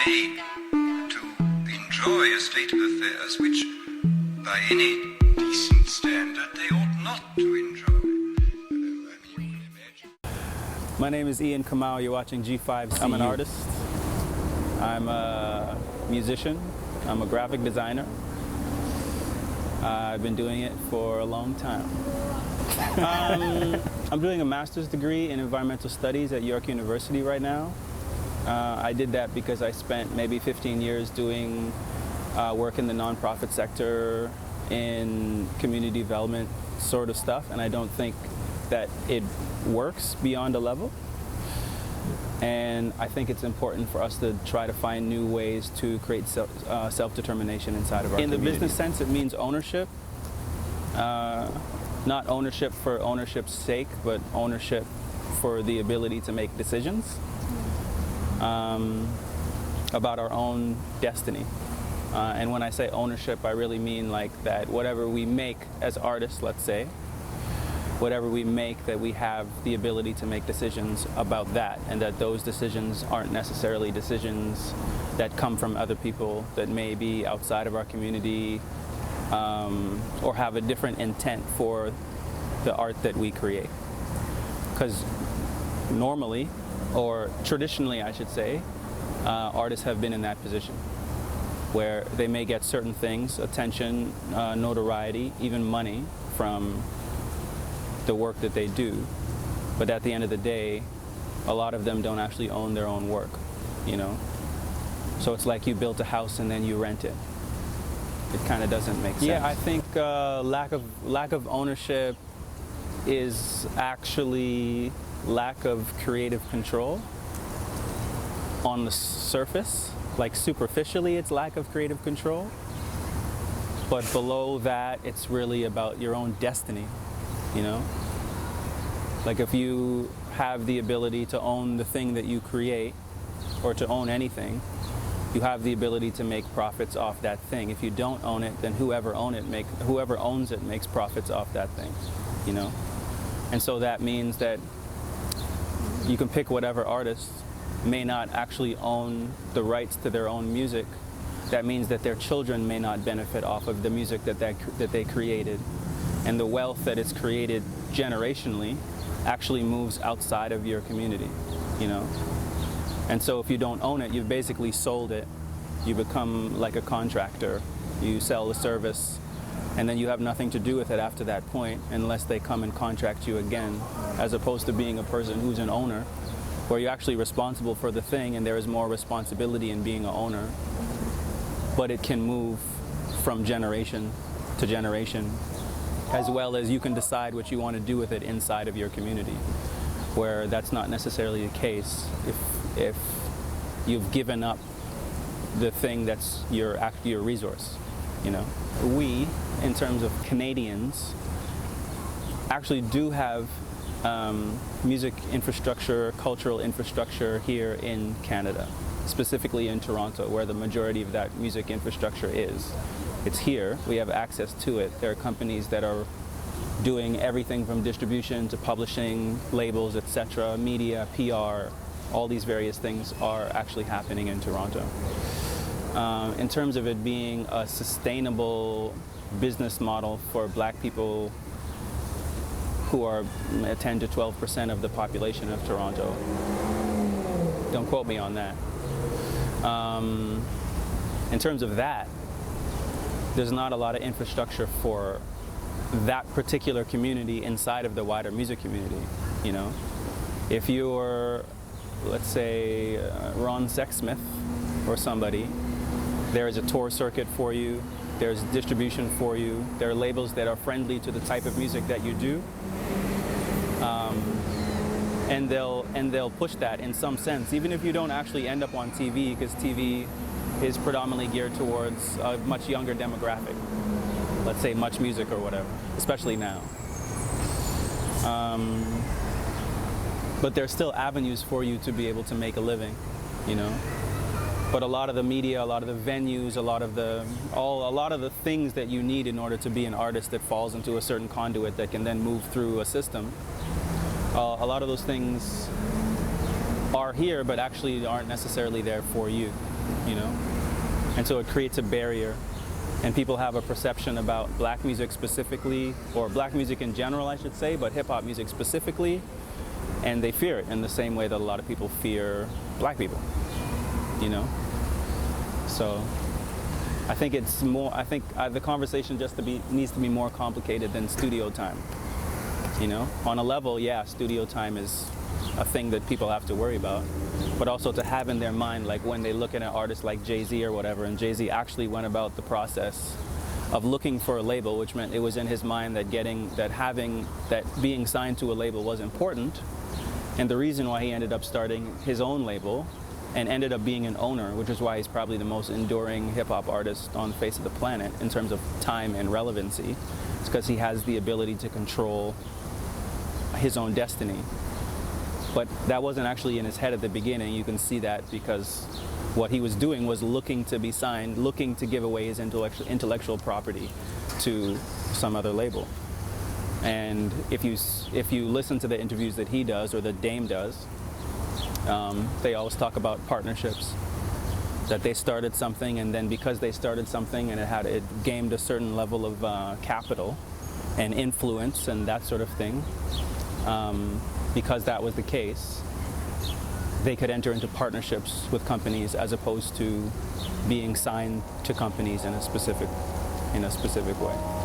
made to enjoy a state of affairs which, by any decent standard, they ought not to enjoy. My name is Kamau. You're watching G5CU. I'm an artist. I'm a musician. I'm a graphic designer. I've been doing it for a long time. I'm doing a master's degree in environmental studies at York University right now. I did that because I spent maybe 15 years doing work in the nonprofit sector, in community development sort of stuff, and I don't think that it works beyond a level. And I think it's important for us to try to find new ways to create self-determination inside of our community. In the business sense, it means ownership. Not ownership for ownership's sake, but ownership for the ability to make decisions about our own destiny. And when I say ownership, I really mean like that whatever we make as artists, let's say, whatever we make, that we have the ability to make decisions about that, and that those decisions aren't necessarily decisions that come from other people that may be outside of our community or have a different intent for the art that we create. Because normally, or traditionally I should say, artists have been in that position where they may get certain things, attention, notoriety, even money from the work that they do, but at the end of the day, a lot of them don't actually own their own work, you know? So it's like you built a house and then you rent it. It kind of doesn't make sense. Yeah, I think lack of ownership is actually lack of creative control on the surface. Like superficially, it's lack of creative control, but below that, it's really about your own destiny. You know, like if you have the ability to own the thing that you create, or to own anything, you have the ability to make profits off that thing. If you don't own it, then whoever owns it makes profits off that thing, you know? And so that means that you can pick whatever artist may not actually own the rights to their own music. That means that their children may not benefit off of the music that they created. And the wealth that is created generationally actually moves outside of your community, you know? And so if you don't own it, you've basically sold it. You become like a contractor. You sell the service, and then you have nothing to do with it after that point unless they come and contract you again, as opposed to being a person who's an owner, where you're actually responsible for the thing, and there is more responsibility in being an owner. But it can move from generation to generation, as well as you can decide what you want to do with it inside of your community, where that's not necessarily the case if you've given up the thing that's your resource, you know. We, in terms of Canadians, actually do have music infrastructure, cultural infrastructure here in Canada, specifically in Toronto, where the majority of that music infrastructure is. It's here, we have access to it. There are companies that are doing everything from distribution to publishing, labels, etc., media, PR, all these various things are actually happening in Toronto. In terms of it being a sustainable business model for Black people who are 10 to 12% of the population of Toronto, don't quote me on that. In terms of that, there's not a lot of infrastructure for that particular community inside of the wider music community, you know. If you're, let's say, Ron Sexsmith or somebody, there is a tour circuit for you, there's distribution for you, there are labels that are friendly to the type of music that you do, and they'll push that in some sense, even if you don't actually end up on TV, because TV is predominantly geared towards a much younger demographic. Let's say Much Music or whatever, especially now. But there's still avenues for you to be able to make a living, you know. But a lot of the media, a lot of the venues, a lot of the things that you need in order to be an artist that falls into a certain conduit that can then move through a system, a lot of those things are here, but actually aren't necessarily there for you. you know? And so it creates a barrier, and people have a perception about black music specifically, or black music in general, I should say, but hip-hop music specifically, and they fear it in the same way that a lot of people fear black people, you know? So I think it's more, I think the conversation needs to be more complicated than studio time, you know? On a level, yeah, studio time is a thing that people have to worry about, but also to have in their mind, like when they look at an artist like Jay-Z or whatever, and Jay-Z actually went about the process of looking for a label, which meant it was in his mind that being signed to a label was important, and the reason why he ended up starting his own label and ended up being an owner, which is why he's probably the most enduring hip-hop artist on the face of the planet in terms of time and relevancy. It's because he has the ability to control his own destiny. But that wasn't actually in his head at the beginning. You can see that because what he was doing was looking to be signed, looking to give away his intellectual property to some other label. And if you listen to the interviews that he does or that Dame does, they always talk about partnerships, that they started something, and then because they started something and it gained a certain level of capital and influence and that sort of thing, because that was the case, they could enter into partnerships with companies as opposed to being signed to companies in a specific way.